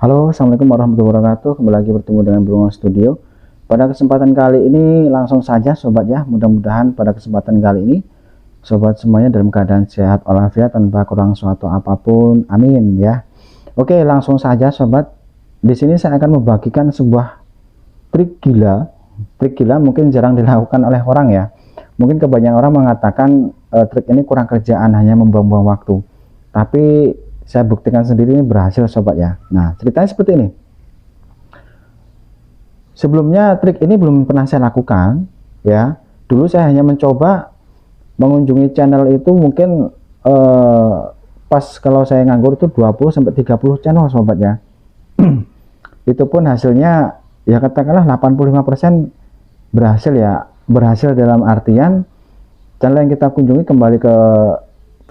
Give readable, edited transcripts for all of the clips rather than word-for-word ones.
Halo, assalamualaikum warahmatullahi wabarakatuh. Kembali lagi bertemu dengan Bruno Studio. Pada kesempatan kali ini langsung saja sobat ya, mudah-mudahan pada kesempatan kali ini sobat semuanya dalam keadaan sehat walafiat tanpa kurang suatu apapun. Amin ya. Oke, langsung saja sobat. Di sini saya akan membagikan sebuah trik gila. Trik gila mungkin jarang dilakukan oleh orang ya. Mungkin kebanyakan orang mengatakan trik ini kurang kerjaan, hanya membuang-buang waktu. Tapi saya buktikan sendiri ini berhasil sobat ya. Nah, ceritanya seperti ini. Sebelumnya trik ini belum pernah saya lakukan ya. Dulu saya hanya mencoba mengunjungi channel itu mungkin pas kalau saya nganggur itu 20 sampai 30 channel sobat ya. Itu pun hasilnya ya katakanlah 85% berhasil ya. Berhasil dalam artian channel yang kita kunjungi kembali ke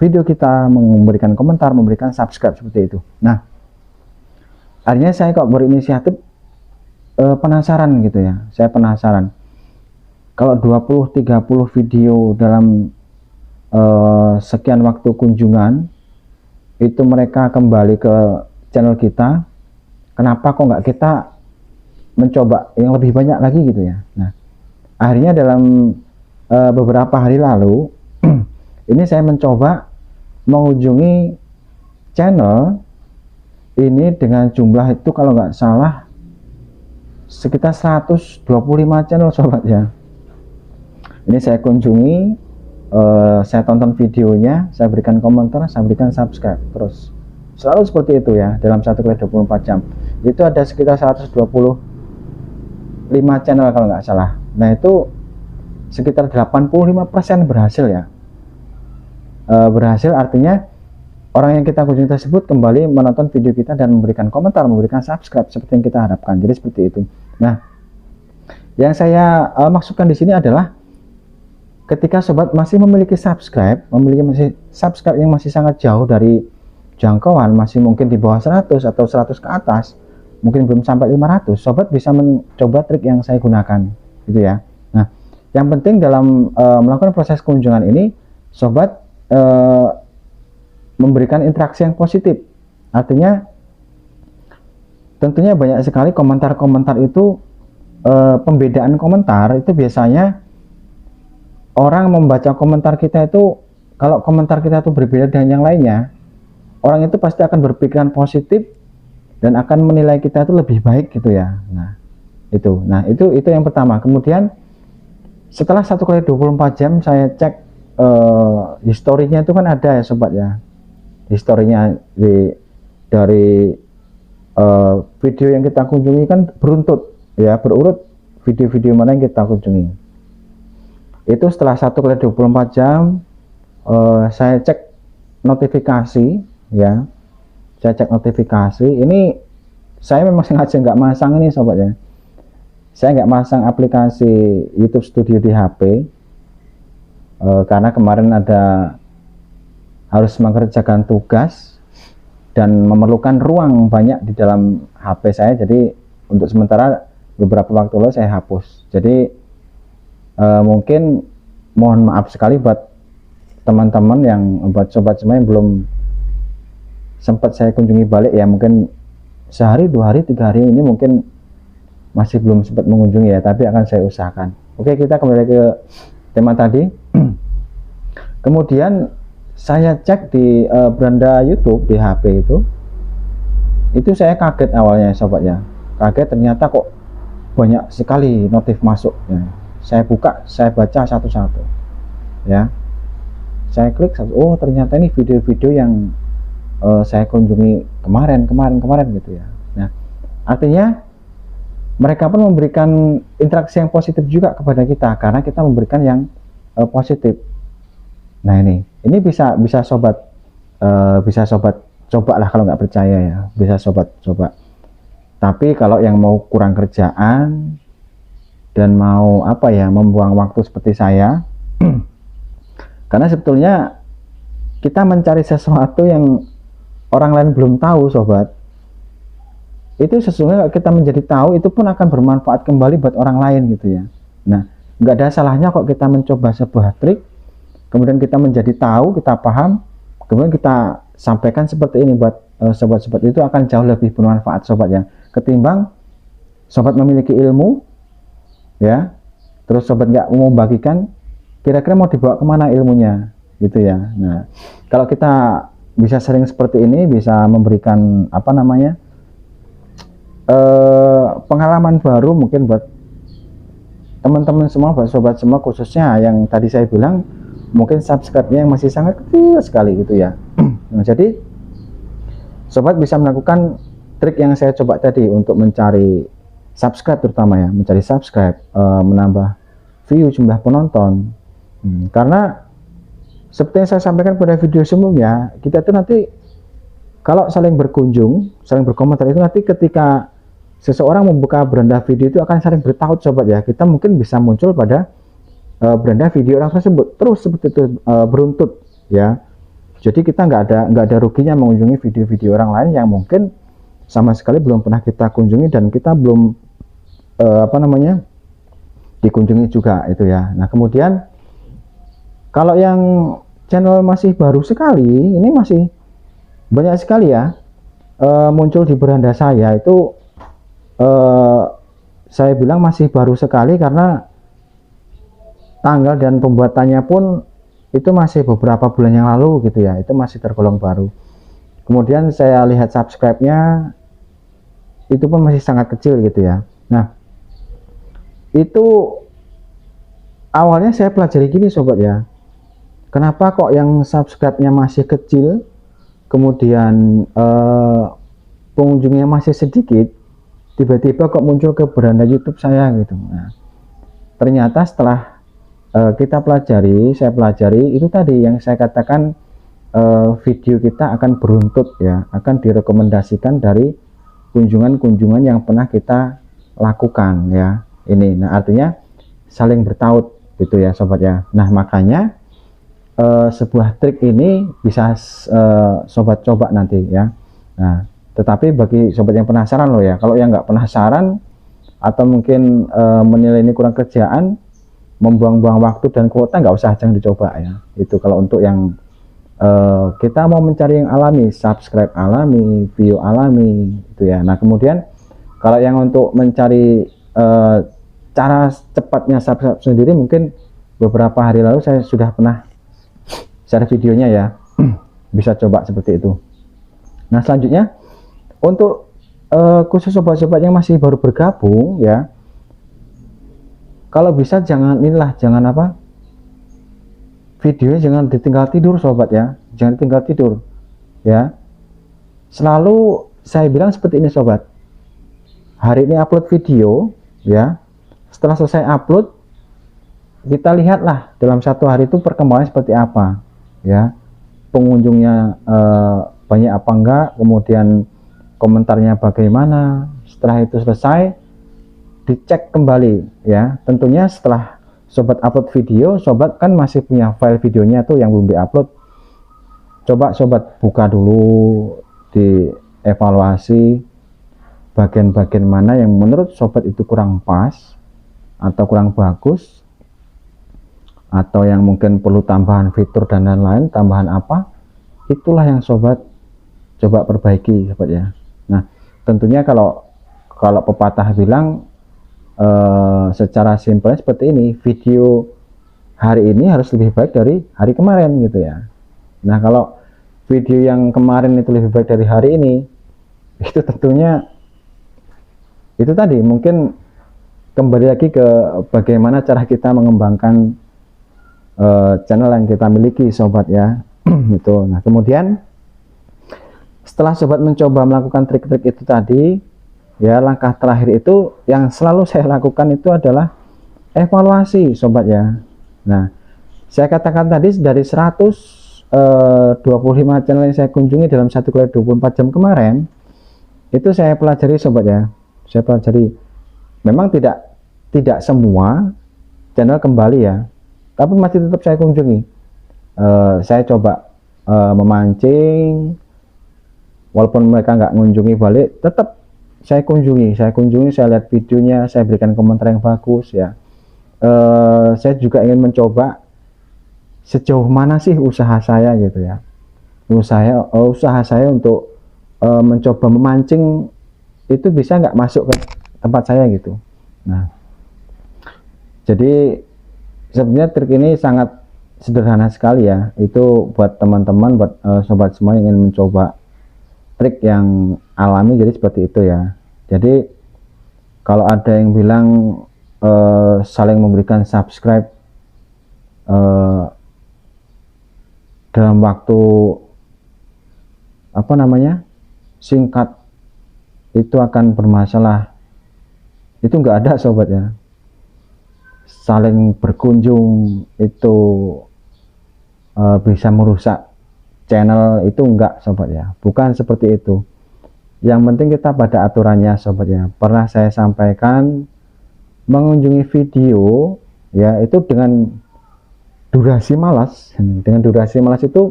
video kita, memberikan komentar, memberikan subscribe seperti itu. Nah, akhirnya saya kok berinisiatif penasaran gitu ya. Saya penasaran. Kalau 20-30 video dalam sekian waktu kunjungan itu mereka kembali ke channel kita, kenapa kok nggak kita mencoba yang lebih banyak lagi gitu ya. Nah, akhirnya dalam beberapa hari lalu ini saya mencoba mengunjungi channel ini dengan jumlah itu kalau nggak salah sekitar 125 channel sobat ya. Ini saya kunjungi, saya tonton videonya, saya berikan komentar, saya berikan subscribe, terus selalu seperti itu ya dalam 1x24 jam. Itu ada sekitar 125 channel kalau nggak salah. Nah, itu sekitar 85% berhasil ya. Berhasil artinya orang yang kita kunjungi tersebut kembali menonton video kita dan memberikan komentar, memberikan subscribe seperti yang kita harapkan. Jadi seperti itu. Nah, yang saya maksudkan di sini adalah ketika sobat masih memiliki subscribe, memiliki subscribe yang masih sangat jauh dari jangkauan, masih mungkin di bawah 100 atau 100 ke atas, mungkin belum sampai 500, sobat bisa mencoba trik yang saya gunakan gitu ya. Nah, yang penting dalam melakukan proses kunjungan ini sobat memberikan interaksi yang positif. Artinya tentunya banyak sekali komentar-komentar itu, pembedaan komentar itu biasanya orang membaca komentar kita itu, kalau komentar kita itu berbeda dengan yang lainnya, orang itu pasti akan berpikiran positif dan akan menilai kita itu lebih baik gitu ya. Nah itu yang pertama. Kemudian setelah 1x24 jam saya cek historinya itu kan ada ya sobat ya, historinya dari video yang kita kunjungi kan beruntut ya, berurut video-video mana yang kita kunjungi. Itu setelah 1x24 jam saya cek notifikasi ya, saya cek notifikasi. Ini saya memang sengaja nggak masang ini sobat ya, saya nggak masang aplikasi YouTube Studio di HP karena kemarin ada harus mengerjakan tugas dan memerlukan ruang banyak di dalam HP saya, jadi untuk sementara beberapa waktu lalu saya hapus. Jadi mungkin mohon maaf sekali buat teman-teman yang, buat sobat semua yang belum sempat saya kunjungi balik ya, mungkin sehari, 2 hari, 3 hari ini mungkin masih belum sempat mengunjungi ya, tapi akan saya usahakan. Oke, kita kembali ke tema tadi. Kemudian saya cek di beranda YouTube di HP itu saya kaget awalnya sobat ya, kaget ternyata kok banyak sekali notif masuk ya. Saya buka, saya baca satu-satu ya, saya klik satu, oh ternyata ini video-video yang saya kunjungi kemarin gitu ya. Nah, artinya mereka pun memberikan interaksi yang positif juga kepada kita karena kita memberikan yang positif. Nah, ini bisa sobat coba lah, kalau nggak percaya ya bisa sobat coba. Tapi kalau yang mau kurang kerjaan dan mau apa ya, membuang waktu seperti saya karena sebetulnya kita mencari sesuatu yang orang lain belum tahu sobat, itu sesungguhnya kita menjadi tahu itu pun akan bermanfaat kembali buat orang lain gitu ya. Nah, nggak ada salahnya kok kita mencoba sebuah trik, kemudian kita menjadi tahu, kita paham, kemudian kita sampaikan seperti ini buat sobat-sobat, itu akan jauh lebih bermanfaat sobat ya, ketimbang sobat memiliki ilmu ya, terus sobat nggak mau bagikan, kira-kira mau dibawa kemana ilmunya gitu ya. Nah, kalau kita bisa sering seperti ini, bisa memberikan apa namanya pengalaman baru mungkin buat teman-teman semua, buat sobat semua, khususnya yang tadi saya bilang mungkin subscribe-nya yang masih sangat kecil sekali gitu ya. Nah, jadi sobat bisa melakukan trik yang saya coba tadi untuk mencari subscribe, terutama ya, mencari subscribe, menambah view, jumlah penonton. Karena seperti yang saya sampaikan pada video sebelumnya, kita tuh nanti kalau saling berkunjung, saling berkomentar itu nanti ketika seseorang membuka beranda video itu akan saling bertaut sobat ya. Kita mungkin bisa muncul pada beranda video orang tersebut terus seperti itu, beruntut ya. Jadi kita nggak ada ruginya mengunjungi video-video orang lain yang mungkin sama sekali belum pernah kita kunjungi dan kita belum apa namanya dikunjungi juga itu ya. Nah, kemudian kalau yang channel masih baru sekali, ini masih banyak sekali ya muncul di beranda saya itu, saya bilang masih baru sekali karena tanggal dan pembuatannya pun itu masih beberapa bulan yang lalu gitu ya, itu masih tergolong baru. Kemudian saya lihat subscribe-nya itu pun masih sangat kecil gitu ya. Nah, itu awalnya saya pelajari gini sobat ya, kenapa kok yang subscribe-nya masih kecil, kemudian pengunjungnya masih sedikit, tiba-tiba kok muncul ke beranda YouTube saya gitu. Nah, ternyata setelah kita pelajari, saya pelajari itu tadi yang saya katakan, video kita akan beruntut ya, akan direkomendasikan dari kunjungan-kunjungan yang pernah kita lakukan ya. Ini, nah artinya saling bertaut gitu ya sobat ya. Nah, makanya sebuah trik ini bisa sobat coba nanti ya. Nah, tetapi bagi sobat yang penasaran loh ya, kalau yang nggak penasaran atau mungkin menilai ini kurang kerjaan, membuang-buang waktu dan kuota, nggak usah, jangan dicoba ya. Itu kalau untuk yang kita mau mencari yang alami, subscribe alami, view alami itu ya. Nah, kemudian kalau yang untuk mencari cara cepatnya subscribe sendiri, mungkin beberapa hari lalu saya sudah pernah share videonya ya. Bisa coba seperti itu. Nah, selanjutnya untuk khusus sobat-sobat yang masih baru bergabung ya, kalau bisa jangan apa, videonya jangan ditinggal tidur sobat ya, jangan ditinggal tidur ya. Selalu saya bilang seperti ini sobat, hari ini upload video ya, setelah selesai upload kita lihatlah dalam satu hari itu perkembangan seperti apa ya, pengunjungnya banyak apa enggak, kemudian komentarnya bagaimana. Setelah itu selesai, dicek kembali ya. Tentunya setelah sobat upload video, sobat kan masih punya file videonya tuh yang belum diupload. Coba sobat buka dulu, dievaluasi bagian-bagian mana yang menurut sobat itu kurang pas atau kurang bagus, atau yang mungkin perlu tambahan fitur dan lain-lain, tambahan apa, itulah yang sobat coba perbaiki sobat ya. Nah, tentunya kalau pepatah bilang secara simpelnya seperti ini, video hari ini harus lebih baik dari hari kemarin gitu ya. Nah, kalau video yang kemarin itu lebih baik dari hari ini, itu tentunya itu tadi mungkin kembali lagi ke bagaimana cara kita mengembangkan channel yang kita miliki sobat ya. Gitu. Nah, kemudian setelah sobat mencoba melakukan trik-trik itu tadi ya, langkah terakhir itu yang selalu saya lakukan itu adalah evaluasi sobat ya. Nah, saya katakan tadi dari 125 channel yang saya kunjungi dalam 1x24 jam kemarin, itu saya pelajari sobat ya. Saya pelajari, memang tidak semua channel kembali ya, tapi masih tetap saya kunjungi. Saya coba memancing, walaupun mereka nggak mengunjungi balik, tetap saya kunjungi, saya lihat videonya, saya berikan komentar yang bagus ya. Saya juga ingin mencoba sejauh mana sih usaha saya gitu ya. usaha saya untuk mencoba memancing itu bisa nggak masuk ke tempat saya gitu. Nah, jadi sebenarnya trik ini sangat sederhana sekali ya, itu buat teman-teman, buat sobat semua yang ingin mencoba trik yang alami, jadi seperti itu ya. Jadi kalau ada yang bilang saling memberikan subscribe dalam waktu apa namanya singkat itu akan bermasalah, itu nggak ada sobat ya. Saling berkunjung itu bisa merusak channel, itu enggak sobat ya, bukan seperti itu. Yang penting kita pada aturannya sobat ya. Pernah saya sampaikan, mengunjungi video ya itu dengan durasi malas, itu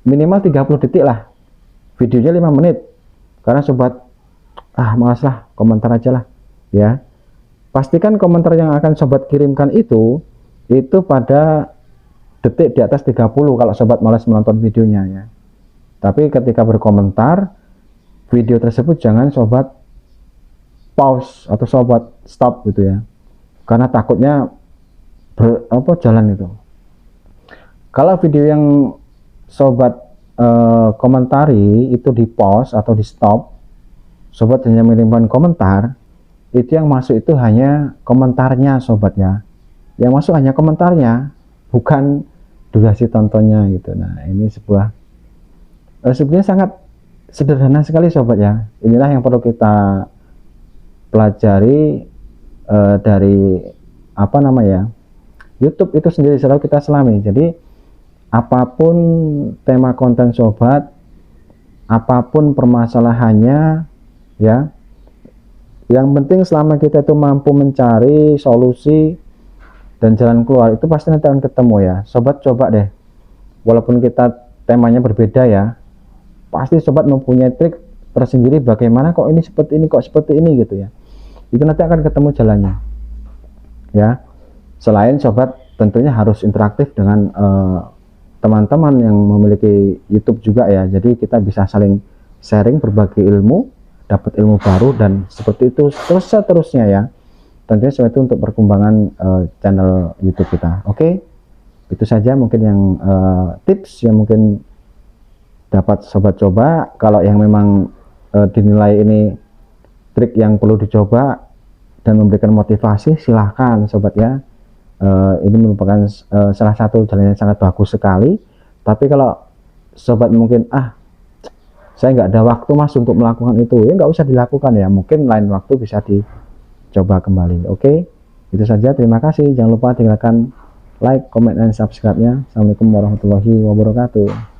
minimal 30 detik lah, videonya 5 menit, karena sobat malas lah, komentar aja lah ya. Pastikan komentar yang akan sobat kirimkan itu pada detik di atas 30 kalau sobat malas menonton videonya ya. Tapi ketika berkomentar video tersebut jangan sobat pause atau sobat stop gitu ya, karena takutnya jalan itu. Kalau video yang sobat komentari itu di pause atau di stop, sobat hanya mengirimkan komentar, itu yang masuk itu hanya komentarnya sobat ya, yang masuk hanya komentarnya, bukan durasi tontonnya gitu. Nah, ini sebenarnya sangat sederhana sekali sobat ya. Inilah yang perlu kita pelajari dari apa namanya YouTube itu sendiri, selalu kita selami. Jadi apapun tema konten sobat, apapun permasalahannya ya, yang penting selama kita itu mampu mencari solusi dan jalan keluar, itu pasti nanti akan ketemu ya sobat. Coba deh, walaupun kita temanya berbeda ya, pasti sobat mempunyai trik tersendiri bagaimana kok ini seperti ini, kok seperti ini gitu ya. Itu nanti akan ketemu jalannya ya. Selain sobat tentunya harus interaktif dengan teman-teman yang memiliki YouTube juga ya, jadi kita bisa saling sharing, berbagi ilmu, dapat ilmu baru, dan seperti itu terus seterusnya ya. Tentunya semua itu untuk perkembangan channel YouTube kita. Oke, itu saja mungkin yang tips yang mungkin dapat sobat coba. Kalau yang memang dinilai ini trik yang perlu dicoba dan memberikan motivasi, silahkan sobat ya. Ini merupakan salah satu jalan yang sangat bagus sekali. Tapi kalau sobat mungkin saya nggak ada waktu mas untuk melakukan itu, ya nggak usah dilakukan ya, mungkin lain waktu bisa dicoba kembali. Oke, itu saja, terima kasih. Jangan lupa tinggalkan like, comment, dan subscribe nya. Assalamualaikum warahmatullahi wabarakatuh.